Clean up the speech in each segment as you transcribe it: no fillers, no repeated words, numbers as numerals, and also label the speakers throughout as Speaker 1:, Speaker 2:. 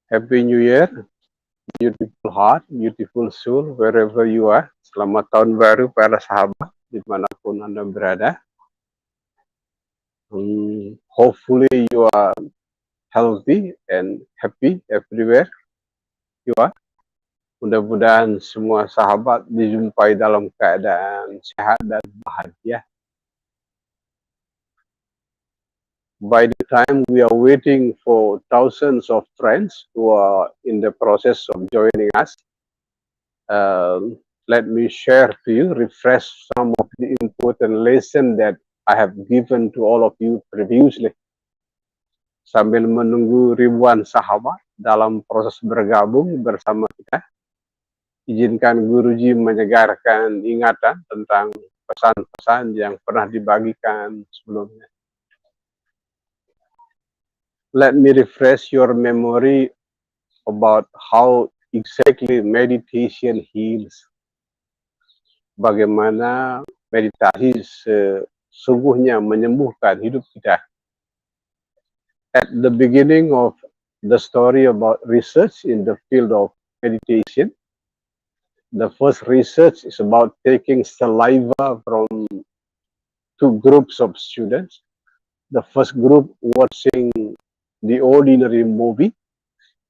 Speaker 1: Happy New Year, beautiful heart, beautiful soul, wherever you are. Selamat tahun baru para sahabat, dimanapun Anda berada. Hopefully you are healthy and happy everywhere you are. Mudah-mudahan semua sahabat dijumpai dalam keadaan sehat dan bahagia. By the time we are waiting for thousands of friends who are in the process of joining us, let me share to you, refresh some of the important lesson that I have given to all of you previously. Sambil menunggu ribuan sahabat dalam proses bergabung bersama kita, izinkan Guruji menyegarkan ingatan tentang pesan-pesan yang pernah dibagikan sebelumnya. Let me refresh your memory about how exactly meditation heals. Bagaimana meditasi sesungguhnya menyembuhkan hidup kita. At the beginning of the story about research in the field of meditation, the first research is about taking saliva from two groups of students. The first group watching the ordinary movie,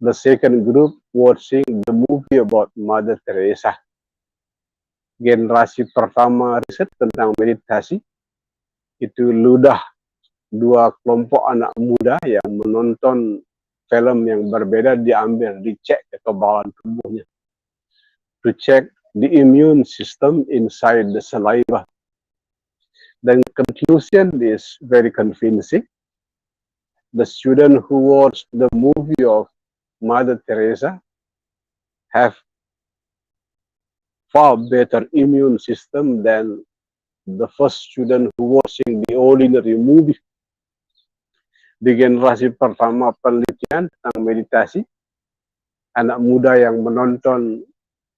Speaker 1: the second group watching the movie about Mother Teresa. Generasi pertama riset tentang meditasi itu ludah dua kelompok anak muda yang menonton film yang berbeda, diambil, dicek kekebalan tubuhnya, to check the immune system inside the saliva. The conclusion is very convincing. The student who watched the movie of Mother Teresa have far better immune system than the first student who watching the ordinary movie. Di generasi pertama penelitian tentang meditasi, anak muda yang menonton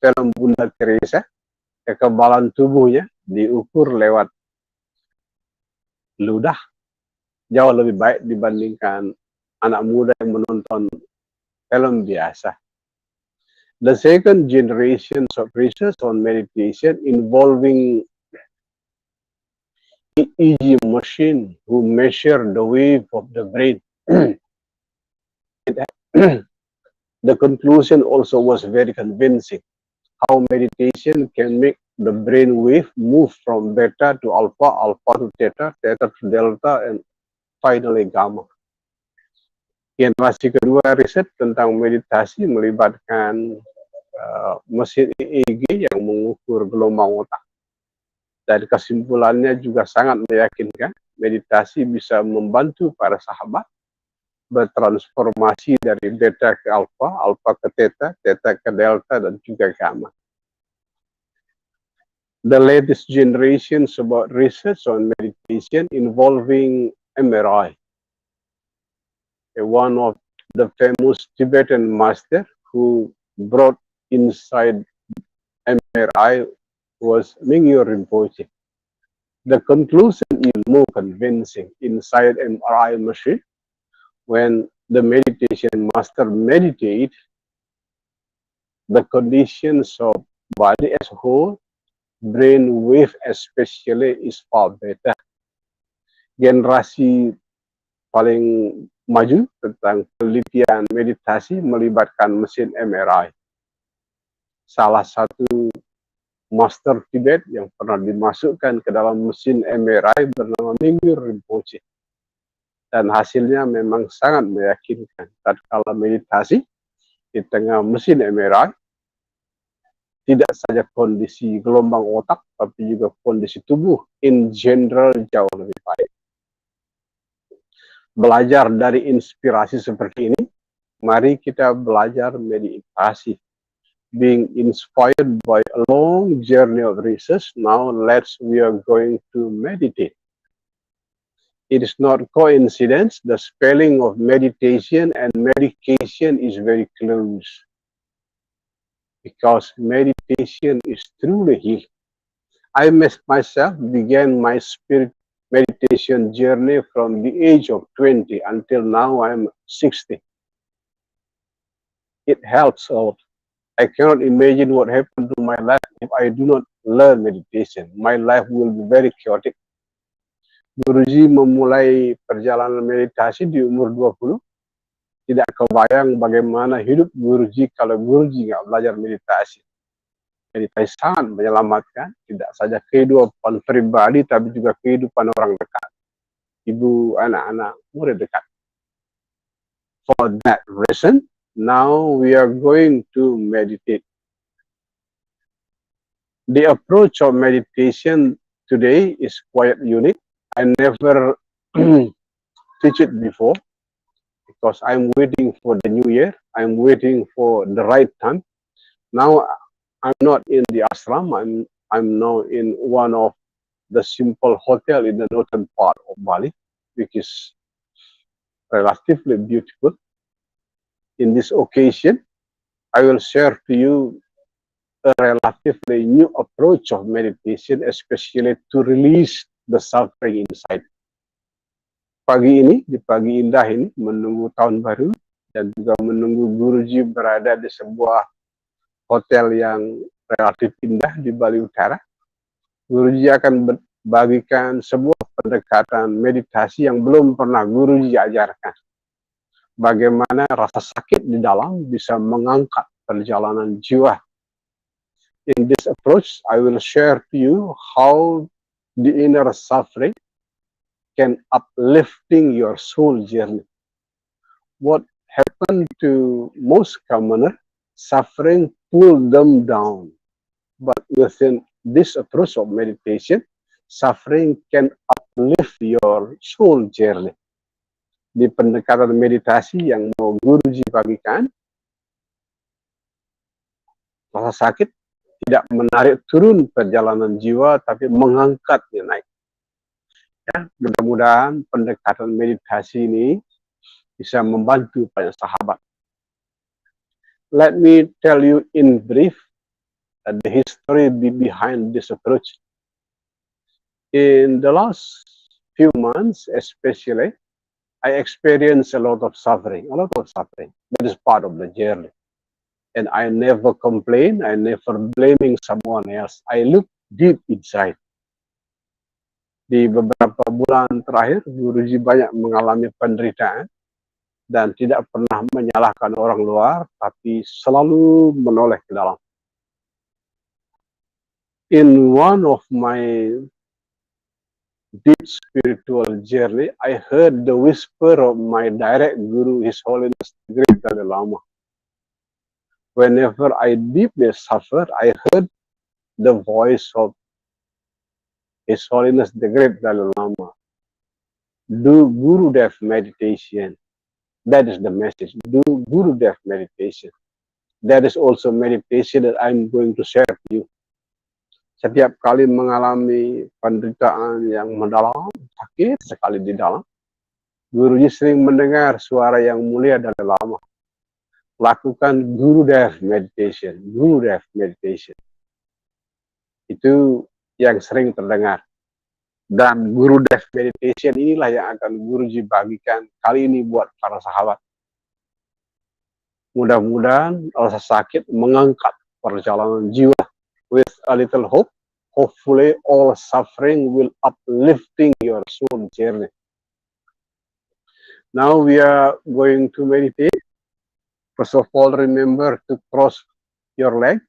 Speaker 1: film Bunda Teresa, kekebalan tubuhnya diukur lewat ludah jauh lebih baik dibandingkan anak muda yang menonton film biasa. The second generation of research on meditation involving EEG machine who measure the wave of the brain. The conclusion also was very convincing. How meditation can make the brain wave move from beta to alpha, alpha to theta, theta to delta, and finally gamma. Generasi kedua riset tentang meditasi melibatkan mesin EEG yang mengukur gelombang otak. Dan kesimpulannya juga sangat meyakinkan, meditasi bisa membantu para sahabat bertransformasi dari beta ke alpha, alpha ke theta, theta ke delta, dan juga gamma. The latest generations about research on meditation involving MRI. One of the famous Tibetan master who brought inside MRI was Mingyur Rinpoche. The conclusion is more convincing. Inside MRI machine, when the meditation master meditate, the conditions of body as a whole, brain wave especially, is far better. Generasi paling maju tentang penelitian meditasi melibatkan mesin MRI. Salah satu master Tibet yang pernah dimasukkan ke dalam mesin MRI bernama Mingyur Rinpoche. Dan hasilnya memang sangat meyakinkan. Tatkala meditasi di tengah mesin MRI, tidak saja kondisi gelombang otak, tapi juga kondisi tubuh in general jauh lebih baik. Belajar dari inspirasi seperti ini, mari kita belajar meditasi. Being inspired by a long journey of research, now we are going to meditate. It is not coincidence, the spelling of meditation and medication is very close. Because meditation is truly healing. I myself began my spirit meditation journey from the age of 20 until now I am 60. It helps a lot. I cannot imagine what happened to my life if I do not learn meditation. My life will be very chaotic. Guruji memulai perjalanan meditasi di umur 20. Tidak kebayang bagaimana hidup Guruji kalau Guruji nggak belajar meditasi. Meditasi sangat menyelamatkan, tidak saja kehidupan pribadi, tapi juga kehidupan orang dekat. Ibu, anak-anak, murid dekat. For that reason, now we are going to meditate. The approach of meditation today is quite unique. I never teach it before because I'm waiting for the new year. I'm waiting for the right time. Now I'm not in the ashram. I'm now in one of the simple hotel in the northern part of Bali, which is relatively beautiful. In this occasion, I will share to you a relatively new approach of meditation, especially to release the suffering inside. Pagi ini, di pagi indah ini, menunggu tahun baru, dan juga menunggu Guruji berada di sebuah hotel yang relatif indah di Bali Utara. Guruji akan bagikan sebuah pendekatan meditasi yang belum pernah Guruji ajarkan. Bagaimana rasa sakit di dalam bisa mengangkat perjalanan jiwa. In this approach, I will share to you how the inner suffering can uplifting your soul journey. What happened to most commoner, suffering pull them down. But within this approach of meditation, suffering can uplift your soul journey. Di pendekatan meditasi yang mau Guruji bagikan, rasa sakit tidak menarik turun perjalanan jiwa, tapi mengangkatnya naik. Ya, mudah-mudahan pendekatan meditasi ini bisa membantu para sahabat. Let me tell you in brief the history behind this approach. In the last few months, especially, I experienced a lot of suffering. That is part of the journey. And I never complain, I never blaming someone else. I look deep inside. Di beberapa bulan terakhir, Guruji banyak mengalami penderitaan dan tidak pernah menyalahkan orang luar, tapi selalu menoleh ke dalam. In one of my deep spiritual journey, I heard the whisper of my direct Guru, His Holiness the Great Dalai Lama. Whenever I deeply suffered, I heard the voice of His Holiness the Great Dalai Lama. Do Gurudev meditation. That is the message. Do Gurudev meditation. That is also meditation that I'm going to share to you. Setiap kali mengalami penderitaan yang mendalam, sakit sekali di dalam, Guruji sering mendengar suara yang mulia Dalai Lama. Lakukan Gurudev meditation, Gurudev meditation. Itu yang sering terdengar. Dan Gurudev meditation inilah yang akan Guruji bagikan kali ini buat para sahabat. Mudah-mudahan rasa sakit mengangkat perjalanan jiwa. With a little hope, hopefully all suffering will uplifting your soul journey. Now we are going to meditate. First of all, remember to cross your leg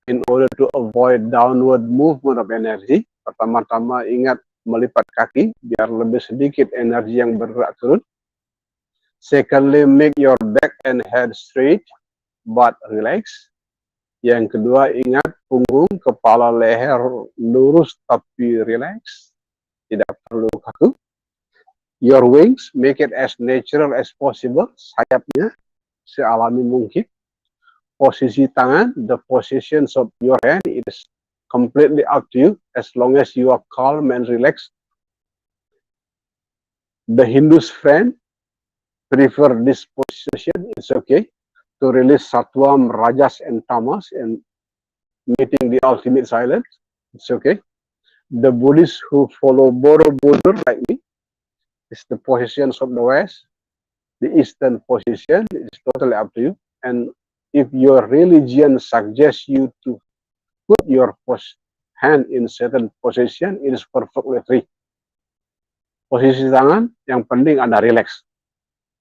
Speaker 1: in order to avoid downward movement of energy. Pertama-tama ingat melipat kaki biar lebih sedikit energi yang bergerak turun. Secondly, make your back and head straight but relax. Yang kedua, ingat punggung, kepala, leher lurus tapi relax. Tidak perlu kaku. Your wings, make it as natural as possible. Sayapnya sealami mungkin. Posisi tangan, the positions of your hand, it is completely up to you as long as you are calm and relaxed. The Hindu's friend prefer this position, it's okay, to release Sattvam, Rajas and Tamas and meeting the ultimate silence, it's okay. The Buddhists who follow Borobudur like me, it's the positions of the West. The Eastern position is totally up to you. And if your religion suggests you to put your hand in certain position, it is perfectly free. Posisi tangan, yang penting Anda relax.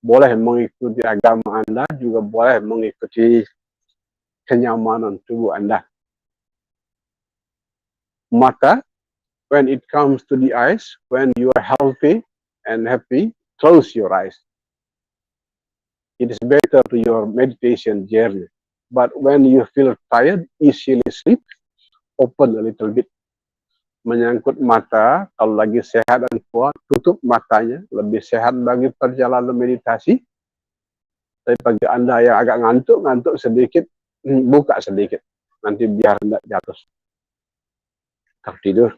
Speaker 1: Boleh mengikuti agama Anda, juga boleh mengikuti kenyamanan tubuh Anda. Mata, when it comes to the eyes, when you are healthy and happy, close your eyes. It is better to your meditation journey. But when you feel tired, easily sleep, open a little bit. Menyangkut mata, kalau lagi sehat dan kuat, tutup matanya, lebih sehat bagi perjalanan meditasi. Tapi bagi Anda yang agak ngantuk sedikit, buka sedikit. Nanti biar tidak jatuh tertidur.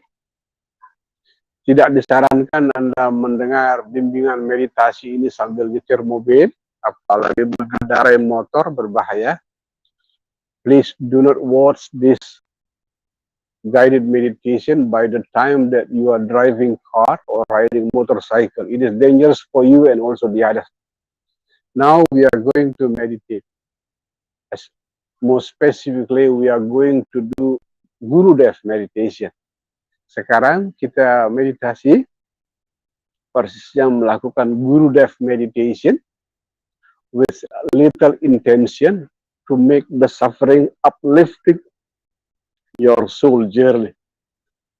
Speaker 1: Tidak disarankan Anda mendengar bimbingan meditasi ini sambil nyetir mobil, apalagi mengendarai motor berbahaya. Please do not watch this guided meditation by the time that you are driving car or riding motorcycle. It is dangerous for you and also the others. Now we are going to meditate. More specifically, we are going to do Gurudev meditation. Sekarang kita meditasi, persisnya melakukan Gurudev meditation with little intention to make the suffering uplifting your soul journey.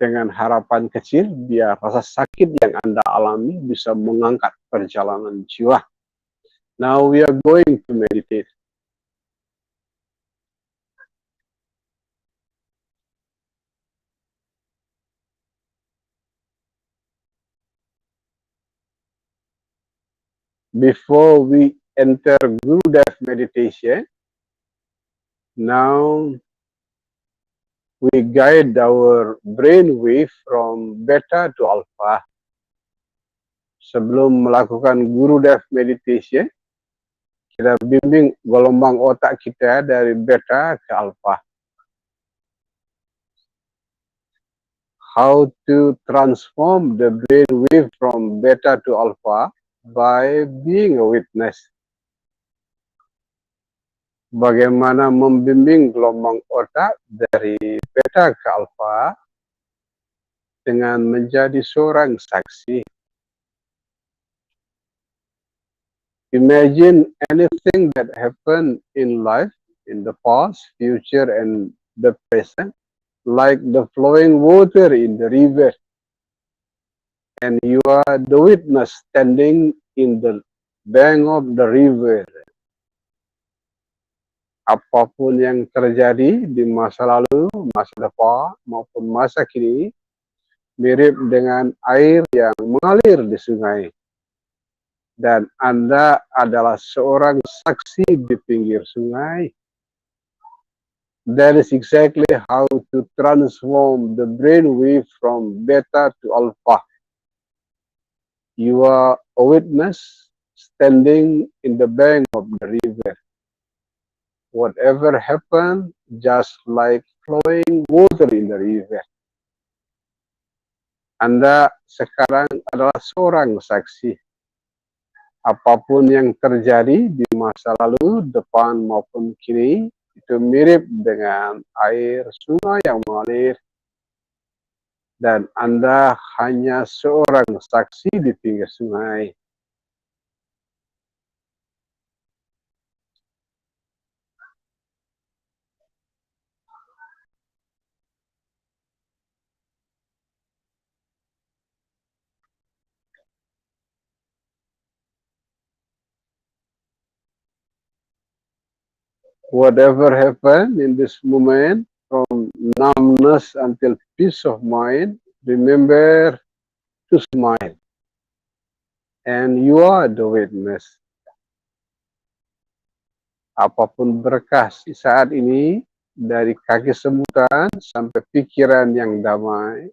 Speaker 1: Dengan harapan kecil, biar rasa sakit yang Anda alami bisa mengangkat perjalanan jiwa. Now we are going to meditate. Before we enter Gurudev meditation, now we guide our brain wave from beta to alpha. Sebelum melakukan Gurudev meditation, kita bimbing gelombang otak kita dari beta ke alpha. How to transform the brain wave from beta to alpha by being a witness. Bagaimana membimbing gelombang otak dari beta ke alpha dengan menjadi seorang saksi. Imagine anything that happened in life, in the past, future, and the present, like the flowing water in the river. And you are the witness standing in the bank of the river. Apapun yang terjadi di masa lalu, masa depan, maupun masa kini, mirip dengan air yang mengalir di sungai. Dan Anda adalah seorang saksi di pinggir sungai. That is exactly how to transform the brainwave from beta to alpha. You are a witness standing in the bank of the river. Whatever happened, just like flowing water in the river. Anda sekarang adalah seorang saksi. Apapun yang terjadi di masa lalu, depan maupun kini, itu mirip dengan air sungai yang mengalir. Dan Anda hanya seorang saksi di pinggir sungai. Whatever happened in this moment, from numbness until peace of mind, remember to smile. And you are the witness. Apapun berkas saat ini, dari kaki semutan sampai pikiran yang damai,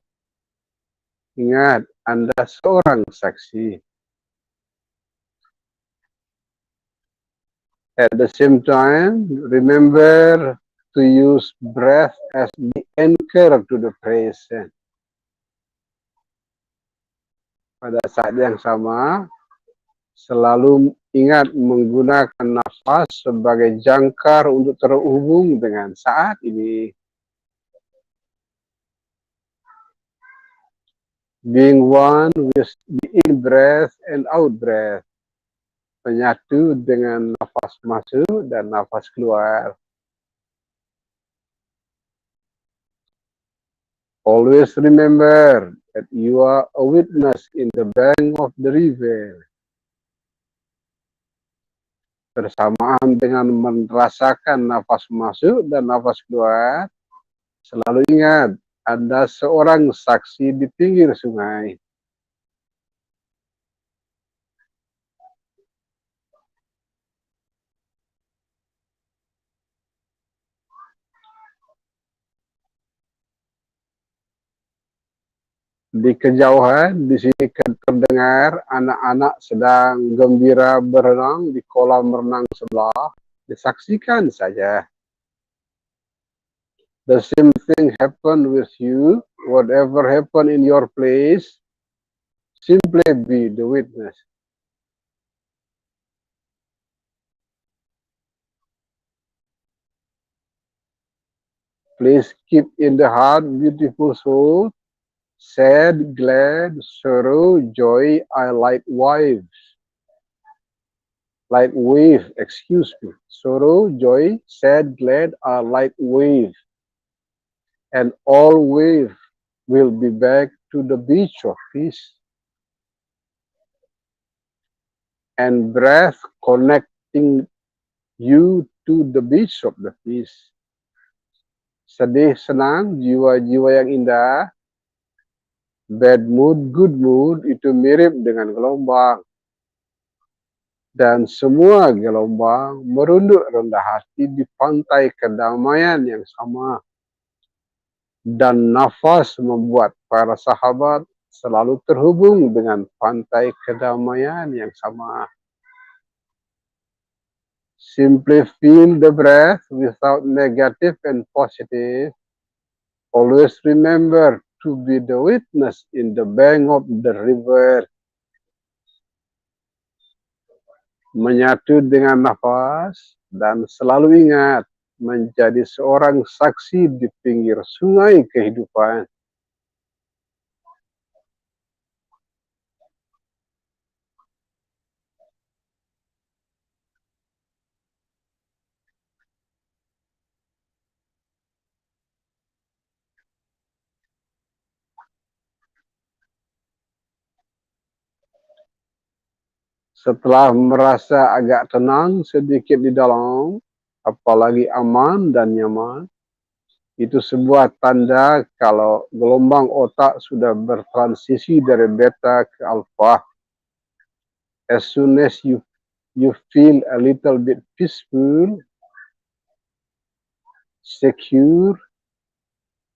Speaker 1: ingat, Anda seorang saksi. At the same time, remember to use breath as the anchor to the present. Pada saat yang sama, Selalu ingat menggunakan nafas sebagai jangkar untuk terhubung dengan saat ini. Being one with the in-breath and out-breath. Menyatu dengan nafas masuk dan nafas keluar. Always remember that you are a witness in the bank of the river. Bersamaan dengan merasakan nafas masuk dan nafas keluar, selalu ingat ada seorang saksi di pinggir sungai. Di kejauhan, di sini terdengar anak-anak sedang gembira berenang di kolam renang sebelah. Disaksikan saja. The same thing happened with you. Whatever happened in your place, simply be the witness. Please keep in the heart beautiful soul. Sad, glad, sorrow, joy are like waves. Like wave, excuse me. Sorrow, joy, sad, glad are like waves. And all wave will be back to the beach of peace. And breath connecting you to the beach of the peace. Sedih, senang, jiwa-jiwa yang indah. Bad mood, good mood itu mirip dengan gelombang. Dan semua gelombang merunduk rendah hati di pantai kedamaian yang sama. Dan nafas membuat para sahabat selalu terhubung dengan pantai kedamaian yang sama. Simply feel the breath without negative and positive. Always remember to be the witness in the bank of the river. Menyatu dengan nafas dan selalu ingat menjadi seorang saksi di pinggir sungai kehidupan. Setelah merasa agak tenang sedikit di dalam, apalagi aman dan nyaman, itu sebuah tanda kalau gelombang otak sudah bertransisi dari beta ke alfa. As soon as you feel a little bit peaceful, secure,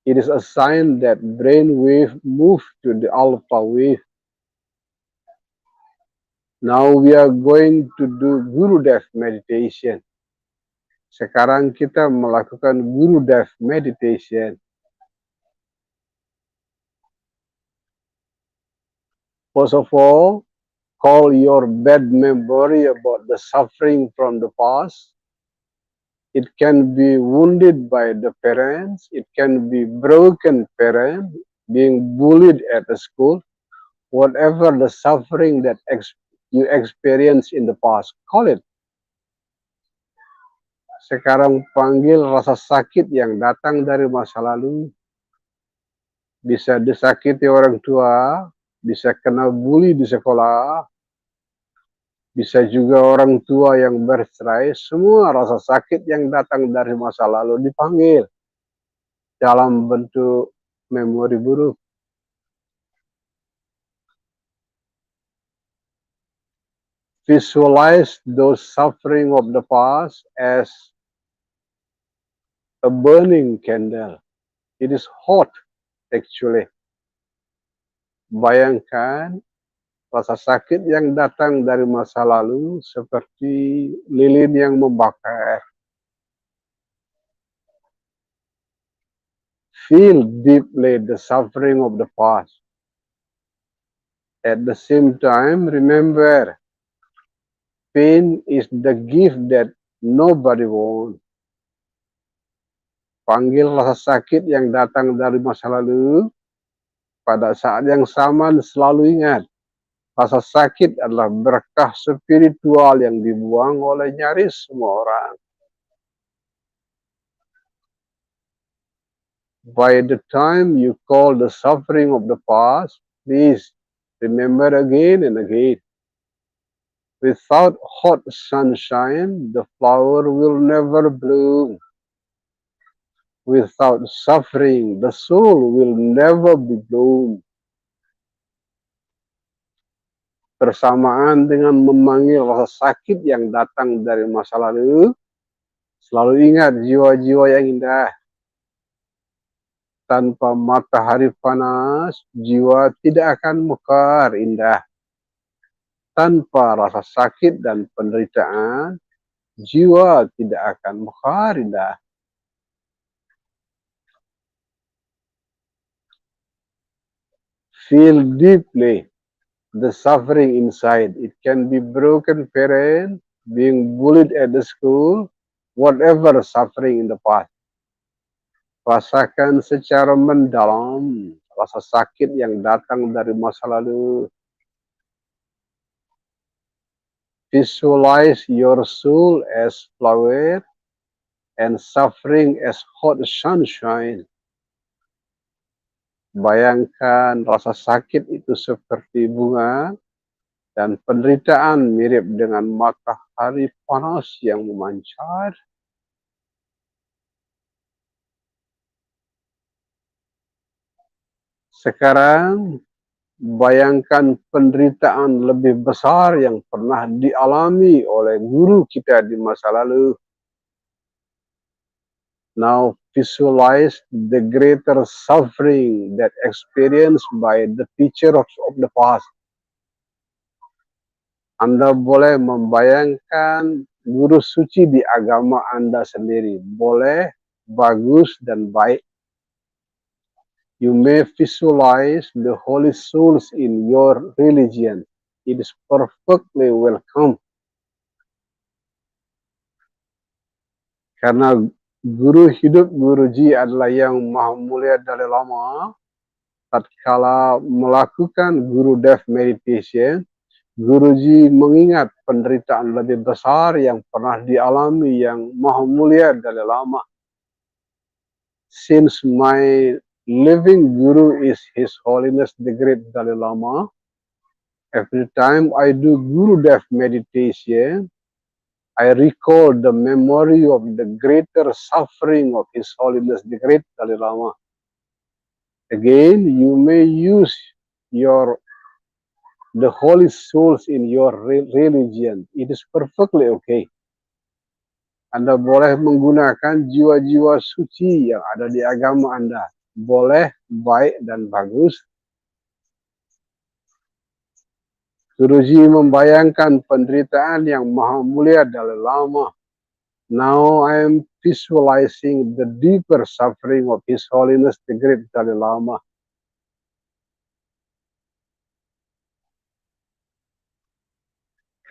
Speaker 1: it is a sign that brain wave move to the alpha wave. Now we are going to do Gurudev meditation. Sekarang kita melakukan Gurudev meditation. First of all, call your bad memory about the suffering from the past. It can be wounded by the parents. It can be broken parent, being bullied at the school. Whatever the suffering that you experience in the past, call it. Sekarang panggil rasa sakit yang datang dari masa lalu. Bisa disakiti orang tua, bisa kena bully di sekolah, bisa juga orang tua yang bercerai. Semua rasa sakit yang datang dari masa lalu dipanggil dalam bentuk memori buruk. Visualize those suffering of the past as a burning candle. It is hot, actually. Bayangkan rasa sakit yang datang dari masa lalu seperti lilin yang membakar. Feel deeply the suffering of the past. At the same time, remember Pain is the gift that nobody wants. Panggil rasa sakit yang datang dari masa lalu, pada saat yang sama selalu ingat, rasa sakit adalah berkah spiritual yang dibuang oleh nyaris semua orang. By the time you call the suffering of the past, please remember again and again. Without hot sunshine, the flower will never bloom. Without suffering, the soul will never be bloom. Bersamaan dengan memanggil rasa sakit yang datang dari masa lalu, selalu ingat jiwa-jiwa yang indah. Tanpa matahari panas, jiwa tidak akan mekar indah. Tanpa rasa sakit dan penderitaan, jiwa tidak akan mekar indah. Feel deeply the suffering inside. It can be broken parent, being bullied at the school, whatever suffering in the past. Rasakan secara mendalam rasa sakit yang datang dari masa lalu. Visualize your soul as flower and suffering as hot sunshine. Bayangkan rasa sakit itu seperti bunga dan penderitaan mirip dengan matahari panas yang memancar. Sekarang bayangkan penderitaan lebih besar yang pernah dialami oleh guru kita di masa lalu. Now visualize the greater suffering that experienced by the teacher of the past. Anda boleh membayangkan guru suci di agama Anda sendiri. Boleh, bagus, dan baik. You may visualize the holy souls in your religion. It is perfectly welcome. Karena guru hidup Guruji adalah yang maha mulia dari lama. Tatkala melakukan Guru Dev Meditation, Guruji mengingat penderitaan lebih besar yang pernah dialami yang maha mulia dari lama. Since my living Guru is His Holiness the Great Dalai Lama, every time I do Guru Dev Meditation, I recall the memory of the greater suffering of His Holiness the Great Dalai Lama. Again, you may use the holy souls in your religion. It is perfectly okay. Anda boleh menggunakan jiwa-jiwa suci yang ada di agama Anda. Boleh, baik, dan bagus. Guruji membayangkan penderitaan yang maha mulia Dalai Lama. Now I am visualizing the deeper suffering of His Holiness the Great Dalai Lama.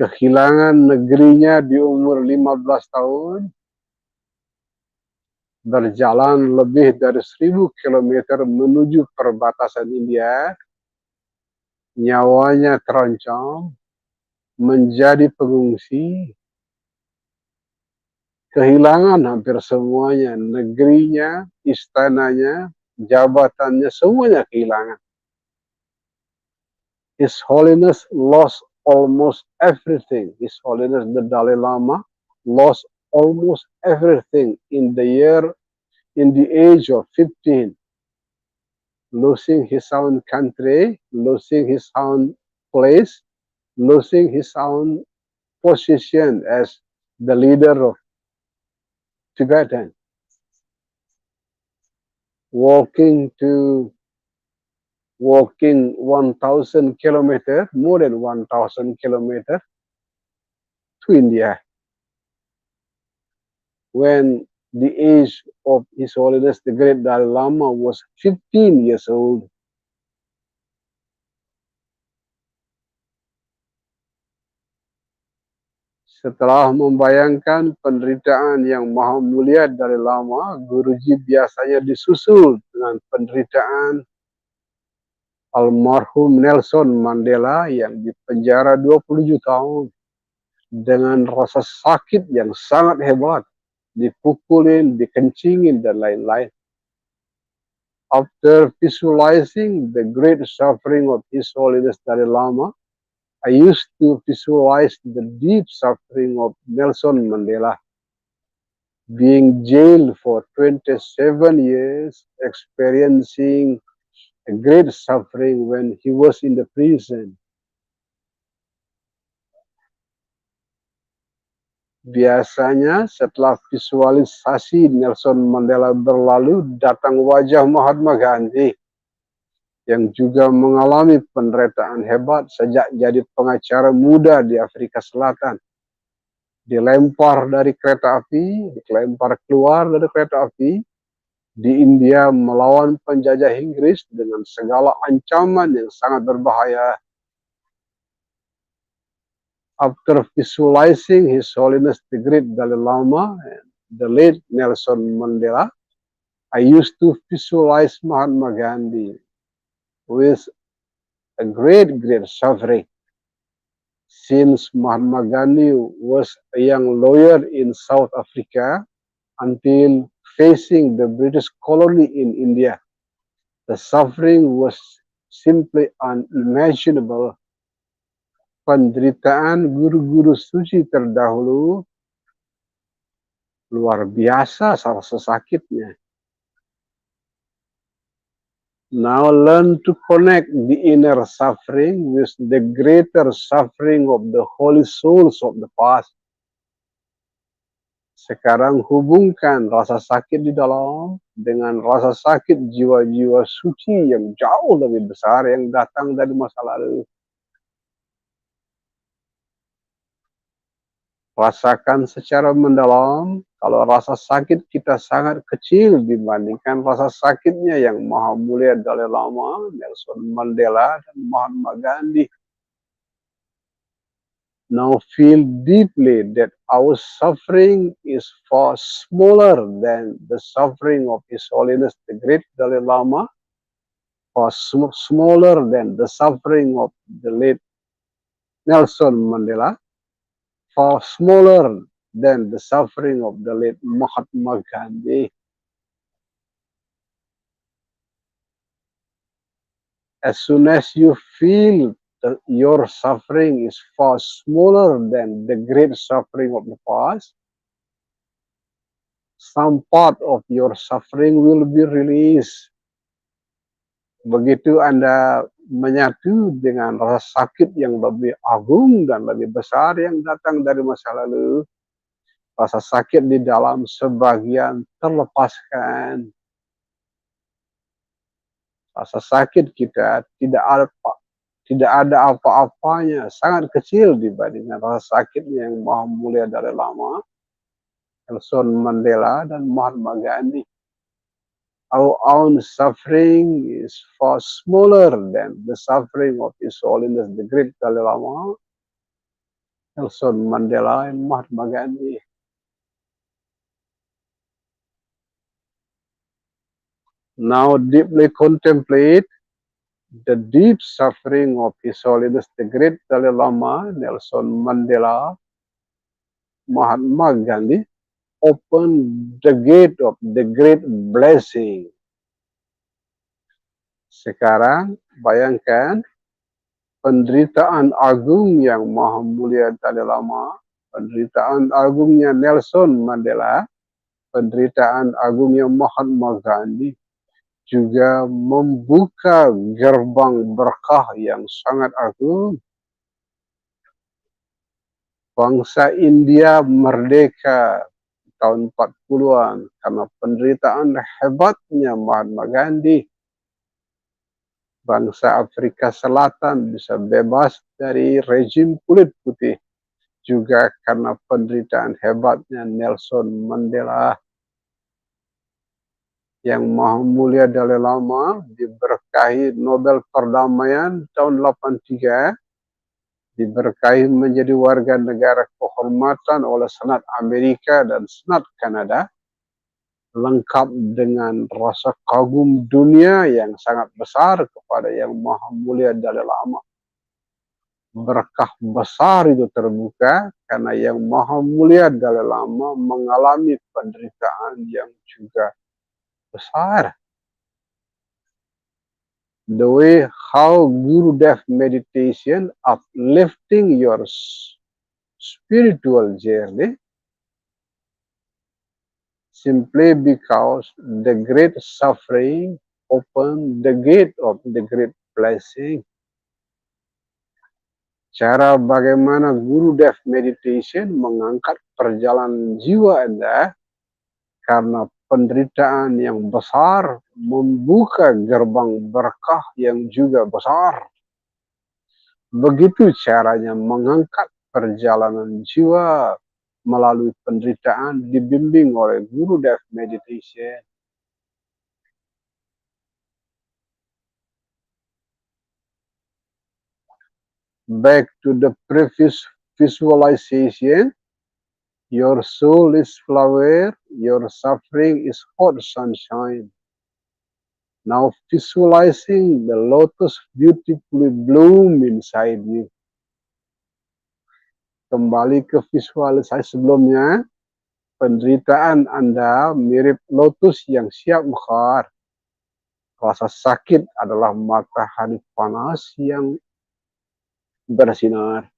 Speaker 1: Kehilangan negerinya di umur 15 tahun, berjalan lebih dari 1000 kilometer menuju perbatasan India, nyawanya terancam, menjadi pengungsi, kehilangan hampir semuanya, negerinya, istananya, jabatannya, semuanya kehilangan. His Holiness lost almost everything. His Holiness the Dalai Lama lost almost everything in the age of 15. Losing his own country, losing his own place, losing his own position as the leader of Tibetan. Walking 1,000 kilometers, more than 1,000 kilometers to India. When the age of His Holiness the Great Dalai Lama was 15 years old. Setelah membayangkan penderitaan yang maha mulia Dalai Lama, Guruji biasanya disusul dengan penderitaan almarhum Nelson Mandela yang dipenjara 27 tahun dengan rasa sakit yang sangat hebat, dipukulin, dikencingin, dan lain-lain. After visualizing the great suffering of His Holiness Dalai Lama, I used to visualize the deep suffering of Nelson Mandela, being jailed for 27 years, experiencing a great suffering when he was in the prison. Biasanya setelah visualisasi Nelson Mandela berlalu, datang wajah Mahatma Gandhi yang juga mengalami penderitaan hebat sejak jadi pengacara muda di Afrika Selatan. Dilempar dari kereta api, dilempar keluar dari kereta api, di India melawan penjajah Inggris dengan segala ancaman yang sangat berbahaya. After visualizing His Holiness the Great Dalai Lama and the late Nelson Mandela, I used to visualize Mahatma Gandhi with a great suffering. Since Mahatma Gandhi was a young lawyer in South Africa until facing the British colony in India, the suffering was simply unimaginable. Penderitaan guru-guru suci terdahulu luar biasa rasa sakitnya. Now learn to connect the inner suffering with the greater suffering of the holy souls of the past. Sekarang hubungkan rasa sakit di dalam dengan rasa sakit jiwa-jiwa suci yang jauh lebih besar yang datang dari masa lalu. Rasakan secara mendalam kalau rasa sakit kita sangat kecil dibandingkan rasa sakitnya yang maha mulia Dalai Lama, Nelson Mandela, dan Mahatma Gandhi. Now feel deeply that our suffering is far smaller than the suffering of His Holiness the Great Dalai Lama, far smaller than the suffering of the late Nelson Mandela, far smaller than the suffering of the late Mahatma Gandhi. As soon as you feel that your suffering is far smaller than the great suffering of the past, some part of your suffering will be released. Begitu Anda menyatu dengan rasa sakit yang lebih agung dan lebih besar yang datang dari masa lalu, rasa sakit di dalam sebagian terlepaskan. Rasa sakit kita tidak ada apa-apanya, sangat kecil dibandingkan rasa sakitnya yang maha mulia Dalai Lama, Nelson Mandela, dan Mahatma Gandhi. Our own suffering is far smaller than the suffering of His Holiness the Great Dalai Lama, Nelson Mandela, and Mahatma Gandhi. Now deeply contemplate the deep suffering of His Holiness the Great Dalai Lama, Nelson Mandela, Mahatma Gandhi. Open the gate of the great blessing. Sekarang bayangkan penderitaan agung yang maha mulia Dalai Lama, penderitaan agungnya Nelson Mandela, penderitaan agungnya Mahatma Gandhi juga membuka gerbang berkah yang sangat agung. Bangsa India merdeka tahun 40-an karena penderitaan hebatnya Mahatma Gandhi. Bangsa Afrika Selatan bisa bebas dari rejim kulit putih juga karena penderitaan hebatnya Nelson Mandela. Yang maha mulia Dalai Lama diberkahi Nobel Perdamaian tahun 83 diberkahi menjadi warga negara kehormatan oleh Senat Amerika dan Senat Kanada, lengkap dengan rasa kagum dunia yang sangat besar kepada Yang Maha Mulia Dalai Lama. Berkah besar itu terbuka karena Yang Maha Mulia Dalai Lama mengalami penderitaan yang juga besar. The way how Gurudev meditation uplifting your spiritual journey simply because the great suffering open the gate of the great blessing. Cara bagaimana Gurudev meditation mengangkat perjalanan jiwa Anda karena penderitaan yang besar membuka gerbang berkah yang juga besar. Begitu caranya mengangkat perjalanan jiwa melalui penderitaan dibimbing oleh Gurudev meditation. Back to the previous visualization, your soul is flower, your suffering is hot sunshine. Now visualizing the lotus beautifully bloom inside you. Kembali ke visualisasi sebelumnya, penderitaan Anda mirip lotus yang siap mekar. Rasa sakit adalah matahari panas yang bersinar.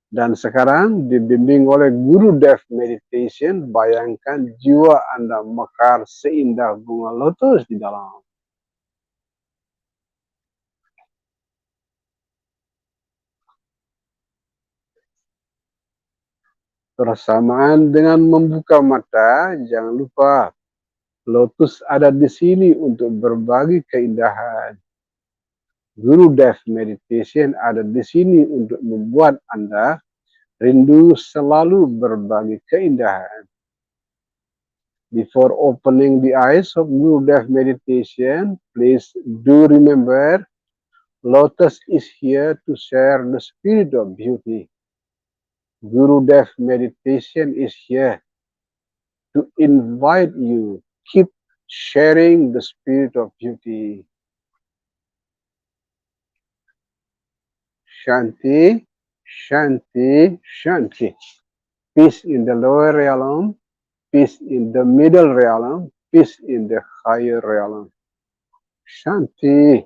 Speaker 1: Dan sekarang dibimbing oleh Gurudev meditation, bayangkan jiwa Anda mekar seindah bunga lotus di dalam. Bersamaan dengan membuka mata, jangan lupa lotus ada di sini untuk berbagi keindahan. Gurudev meditation ada di sini untuk membuat Anda rindu selalu berbagi keindahan. Before opening the eyes of Gurudev meditation, please do remember, lotus is here to share the spirit of beauty. Gurudev meditation is here to invite you. Keep sharing the spirit of beauty. Shanti, Shanti, Shanti. Peace in the lower realm, peace in the middle realm, peace in the higher realm. Shanti,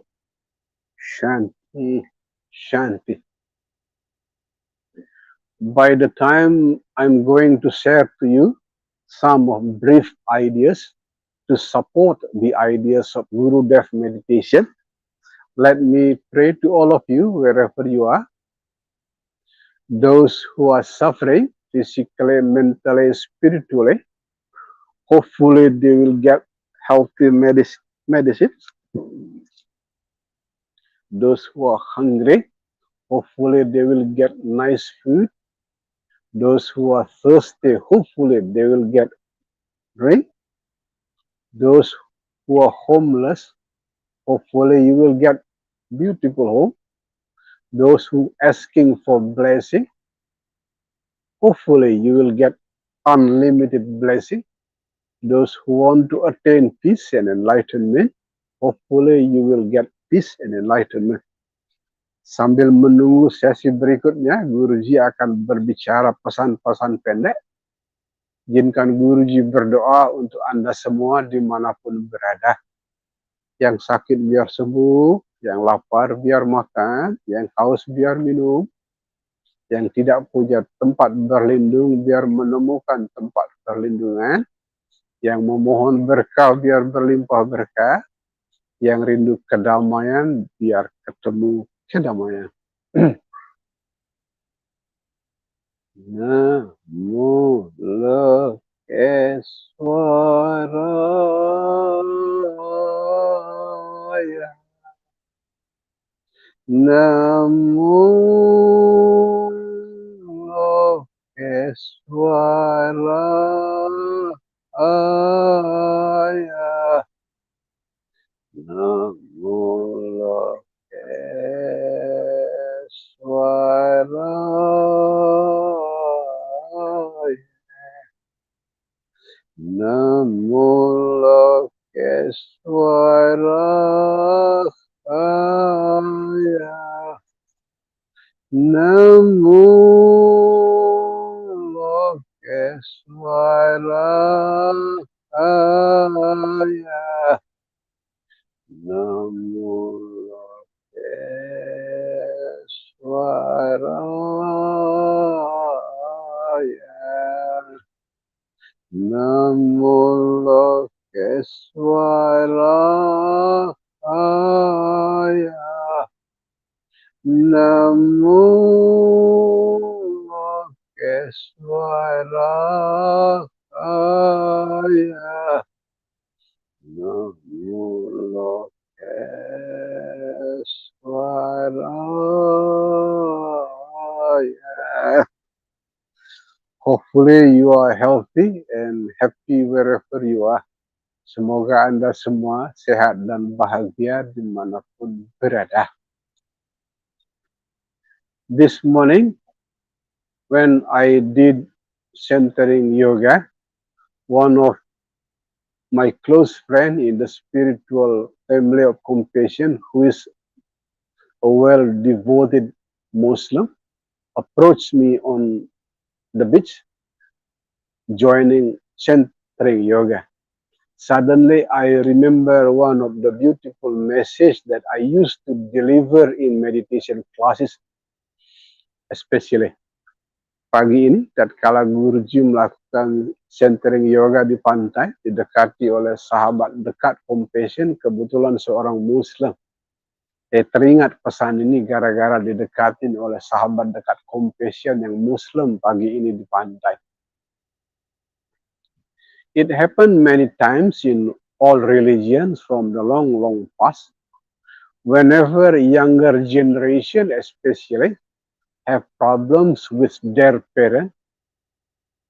Speaker 1: Shanti, Shanti. By the time I'm going to share to you some of brief ideas to support the ideas of Gurudev meditation, let me pray to all of you wherever you are. Those who are suffering physically, mentally, spiritually, hopefully they will get healthy medicine. Those who are hungry, hopefully they will get nice food. Those who are thirsty, hopefully they will get drink. Those who are homeless, hopefully you will get beautiful home. Those who asking for blessing, hopefully you will get unlimited blessing. Those who want to attain peace and enlightenment, hopefully you will get peace and enlightenment. Sambil menunggu sesi berikutnya, Guruji akan berbicara pesan-pesan pendek. Izinkan Guruji berdoa untuk Anda semua dimanapun berada. Yang sakit biar sembuh, yang lapar biar makan, yang haus biar minum, yang tidak punya tempat berlindung biar menemukan tempat perlindungan, yang memohon berkah biar berlimpah berkah, yang rindu kedamaian biar ketemu kedamaian. Namo Lokeswaraya. Namo Lokeswaraya. Namo Lokeswaraya. Namo Lokeswaraya. Namo Lokeswaraya. Namo Lokeswaraya. Namo Lokeswaraya. Namo Lokeswaraya. Hopefully you are healthy and happy wherever you are. Semoga Anda semua sehat dan bahagia dimanapun berada. This morning, when I did centering yoga, one of my close friend in the spiritual family of compassion, who is a well-devoted Muslim, approached me on the beach, joining centering yoga. Suddenly, I remember one of the beautiful messages that I used to deliver in meditation classes, especially. Pagi ini, tatkala Guruji melakukan centering yoga di pantai, didekati oleh sahabat dekat compassion, kebetulan seorang Muslim. Teringat pesan ini gara-gara didekatin oleh sahabat dekat compassion yang Muslim pagi ini di pantai. It happened many times in all religions from the long, long past. Whenever younger generation especially have problems with their parents,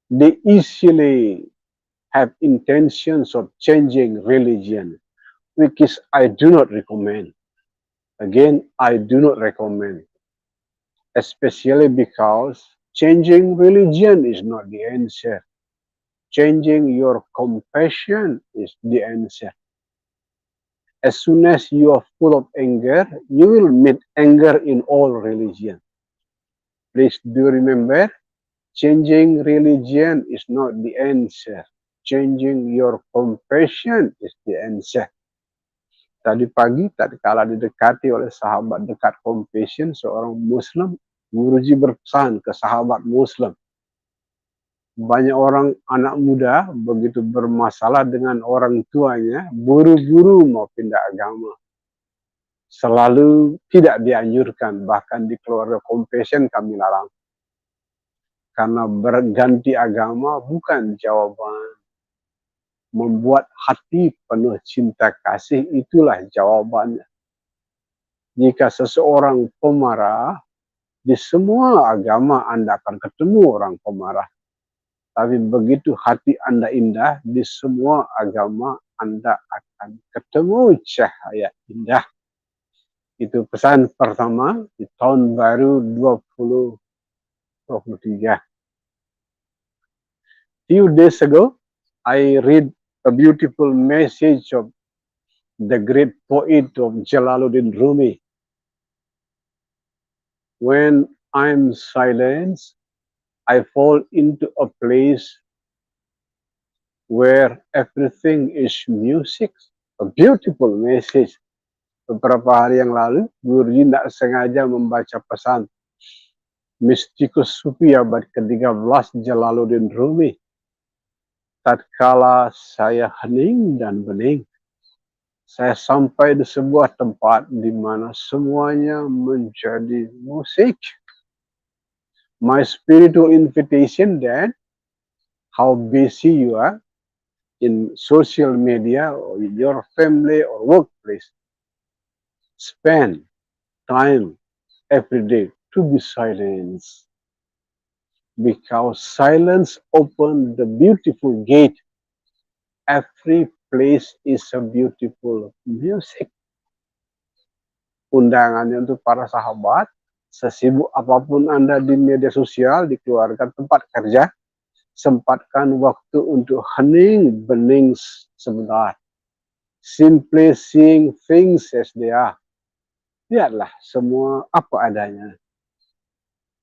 Speaker 1: they easily have intentions of changing religion, which I do not recommend. Again, I do not recommend, especially because changing religion is not the answer. Changing your compassion is the answer. As soon as you are full of anger, you will meet anger in all religions. Please do remember, changing religion is not the answer. Changing your compassion is the answer. Tadi pagi, tatkala didekati oleh sahabat dekat compassion, seorang Muslim, Guruji berpesan ke sahabat Muslim. Banyak orang anak muda begitu bermasalah dengan orang tuanya, buru-buru mau pindah agama. Selalu tidak dianjurkan, bahkan di keluarga compassion kami larang. Karena berganti agama bukan jawaban. Membuat hati penuh cinta kasih, itulah jawabannya. Jika seseorang pemarah, di semua agama Anda akan ketemu orang pemarah. Tapi begitu hati Anda indah, di semua agama Anda akan ketemu cahaya indah. Itu pesan pertama di tahun baru 2023. Few days ago, I read a beautiful message of the great poet of Jalaluddin Rumi. When I'm silent, I fall into a place where everything is music. A beautiful message. Beberapa hari yang lalu, Guruji tidak sengaja membaca pesan mistikus sufi abad ke-13 Jalaluddin Rumi. Tatkala saya hening dan bening, saya sampai di sebuah tempat di mana semuanya menjadi musik. My spiritual invitation that how busy you are in social media or in your family or workplace, spend time every day to be silent. Because silence opens the beautiful gate. Every place is a beautiful music. Undangannya untuk para sahabat, sesibuk apapun Anda di media sosial, di keluarga, tempat kerja, sempatkan waktu untuk hening bening sebentar. Simply seeing things as they are. Lihatlah semua apa adanya.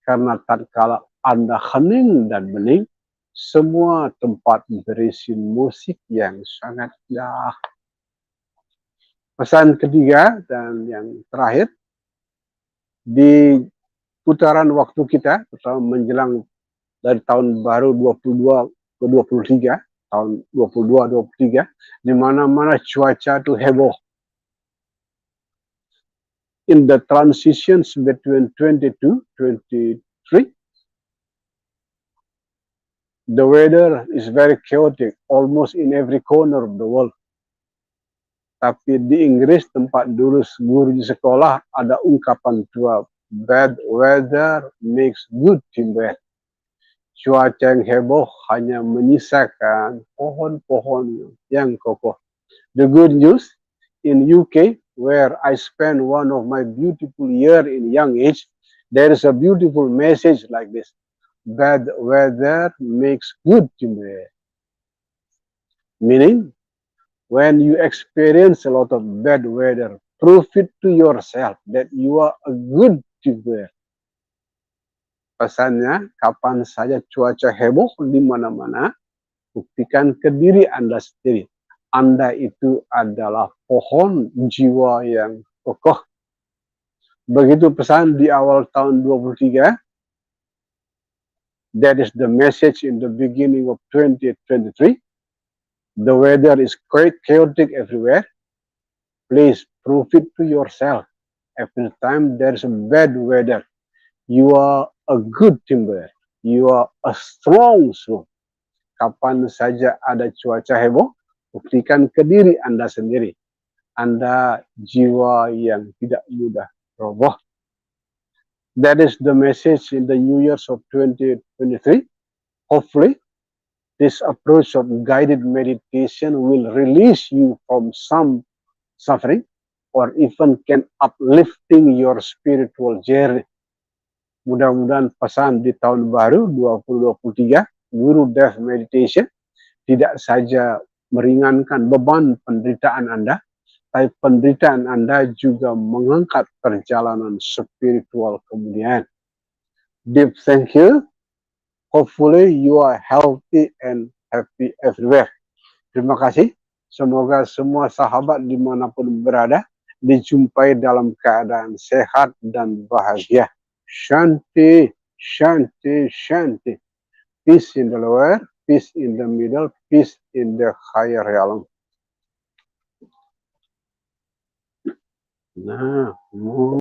Speaker 1: Karena tatkala Anda hening dan bening, semua tempat berisi musik yang sangat indah. Pesan ketiga dan yang terakhir, di putaran waktu kita, terutama menjelang dari tahun baru 22 ke 23, tahun 22-23, di mana-mana cuaca itu heboh. In the transitions between 22-23, the weather is very chaotic, almost in every corner of the world. Tapi di Inggris, tempat dulu guru di sekolah, ada ungkapan tua, bad weather makes good teamwork. Cuaca yang heboh hanya menyisakan pohon-pohon yang kokoh. The good news, in UK, where I spent one of my beautiful years in young age, there is a beautiful message like this. Bad weather makes good teamwork. Meaning, when you experience a lot of bad weather, prove it to yourself that you are a good teamwork. Pesannya, kapan saja cuaca heboh di mana-mana, buktikan ke diri Anda sendiri. Anda itu adalah pohon jiwa yang kokoh. Begitu pesan di awal tahun 23. That is the message in the beginning of 2023. The weather is quite chaotic everywhere. Please prove it to yourself. Every time there is a bad weather, you are a good timber. You are a strong soul. Kapan saja ada cuaca heboh, buktikan ke diri Anda sendiri. Anda jiwa yang tidak mudah roboh. That is the message in the New Year's of 2023. Hopefully, this approach of guided meditation will release you from some suffering or even can uplifting your spiritual journey. Mudah-mudahan pesan di tahun baru 2023, Guru Dev Meditation, tidak saja meringankan beban penderitaan Anda, tapi penderitaan Anda juga mengangkat perjalanan spiritual kemudian. Deep thank you. Hopefully you are healthy and happy everywhere. Terima kasih. Semoga semua sahabat dimanapun berada dijumpai dalam keadaan sehat dan bahagia. Shanti, Shanti, Shanti. Peace in the lower, peace in the middle, peace in the higher realm. Nah,